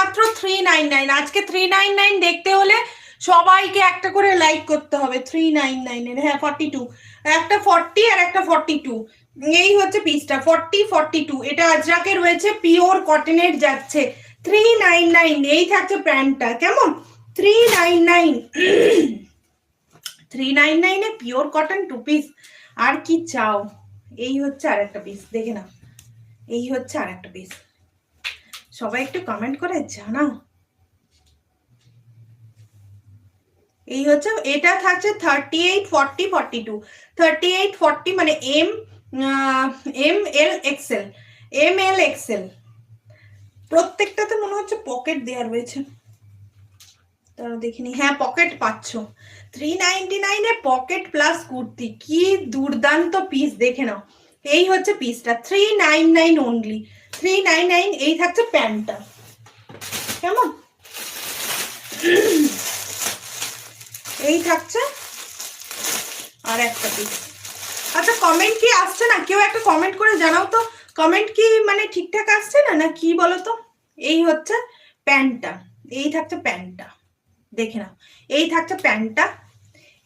মাত্র 399। আজকে 399 দেখতে হলে সবাইকে একটা করে লাইক করতে হবে। 399 এর, হ্যাঁ 42, একটা 40 আর একটা 42, এই হচ্ছে পিসটা 40 42। এটা আজরাকে রয়েছে, পিওর কটনের যাচ্ছে 399। এই থাকছে প্যান্টটা, কেমন 399 399 এ পিওর কটন 2 পিস, আর কি চাও। এই হচ্ছে আর একটা পিস, দেখে নাও, এই হচ্ছে আর একটা পিস। সবাই একটু কমেন্ট করে জানাও। এই হচ্ছে, এটা থাকছে 38 40 42, 38 40 মানে M L XL, M L XL. প্রত্যেকটাতে মনে হচ্ছে পকেট দেওয়া রয়েছে, তারা দেখিনি, হ্যাঁ পকেট পাচ্ছ। 399 এ পকেট প্লাস কুর্তি, কি দুর্দান্ত পিস, দেখে নাও। এই হচ্ছে পিসটা 399 অনলি, 399। এই থাকছে প্যান্টটা, কেমন, এই থাকছে আর একটা পিস। আচ্ছা কমেন্ট কি আসছে না, কেউ একটা কমেন্ট করে জানাও তো, কমেন্ট কি মানে ঠিকঠাক আসছে না, না কি বলো তো। এই হচ্ছে প্যান্টটা, এই থাকছে প্যান্টটা, দেখে নাও। এই থাকছে প্যান্টটা,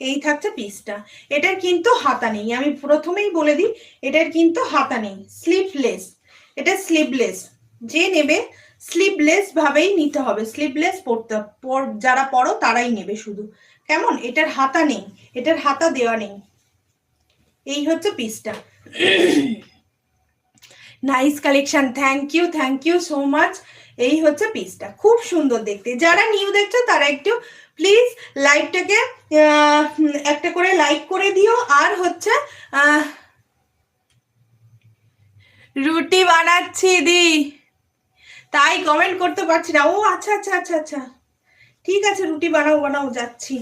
এই থাকছে পিসটা। এটার কিন্তু হাতা নেই, আমি প্রথমেই বলে দিই, এটার কিন্তু হাতা নেই, স্লিভলেস। এটা স্লিভলেস, যে নেবে স্লিভলেস ভাবেই নিতে হবে, স্লিভলেস পরতে, যারা পরো তারাই নেবে শুধু, কেমন। এটার হাতা নেই, এটার হাতা দেওয়া নেই। এই হচ্ছে পিসটা। Nice collection, thank you so much. এই হচ্ছে পিসটা, খুব সুন্দর দেখতে। যারা নিউ দেখছো তারা একটু প্লিজ লাইকটাকে একটা করে লাইক করে দিও। আর হচ্ছে রুটি বানাচ্ছি দি, তাই কমেন্ট করতে পারছি না। ও আচ্ছা আচ্ছা আচ্ছা আচ্ছা, ঠিক আছে, রুটি বানাও যাচ্ছি।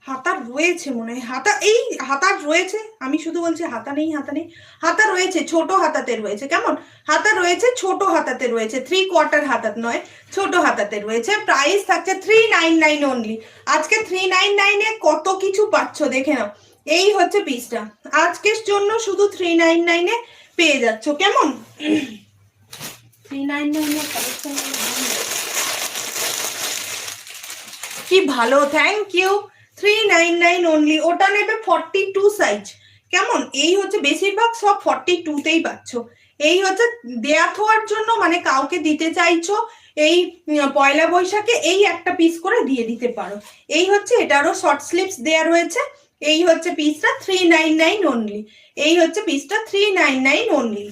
হাতা রয়েছে মনে হয়, হাতা, এই হাতা রয়েছে, আমি শুধু বলছি হাতা নেই, হাতা নেই, হাতা রয়েছে, ছোট হাতাতে রয়েছে, কেমন, হাতা রয়েছে, ছোট হাতাতে রয়েছে, 3/4 হাতাত নয়, ছোট হাতাতে রয়েছে। প্রাইস থাকছে 399 অনলি। আজকে 399 এ কত কিছু পাচ্ছ দেখে নাও। এই হচ্ছে পিসটা, আজকের জন্য শুধু 399 এ পেয়ে যাচ্ছ, কেমন। 399 এর কালেকশন কি ভালো, থ্যাংক ইউ। 399 অনলি, ওটা নেবে 42 সাইজ, কেমন। এই হচ্ছে, বেশিরভাগ সব 42তেই পাচ্ছ। এই হচ্ছে দেয়া থোয়ার জন্য, মানে কাউকে দিতে চাইছো এই পয়লা বৈশাখে, এই একটা পিস করে দিয়ে দিতে পারো। এই হচ্ছে, এটারও শর্ট স্লিভস দেয়া রয়েছে। এই হচ্ছে পিসটা 399 অনলি, এই হচ্ছে পিসটা 399 অনলি।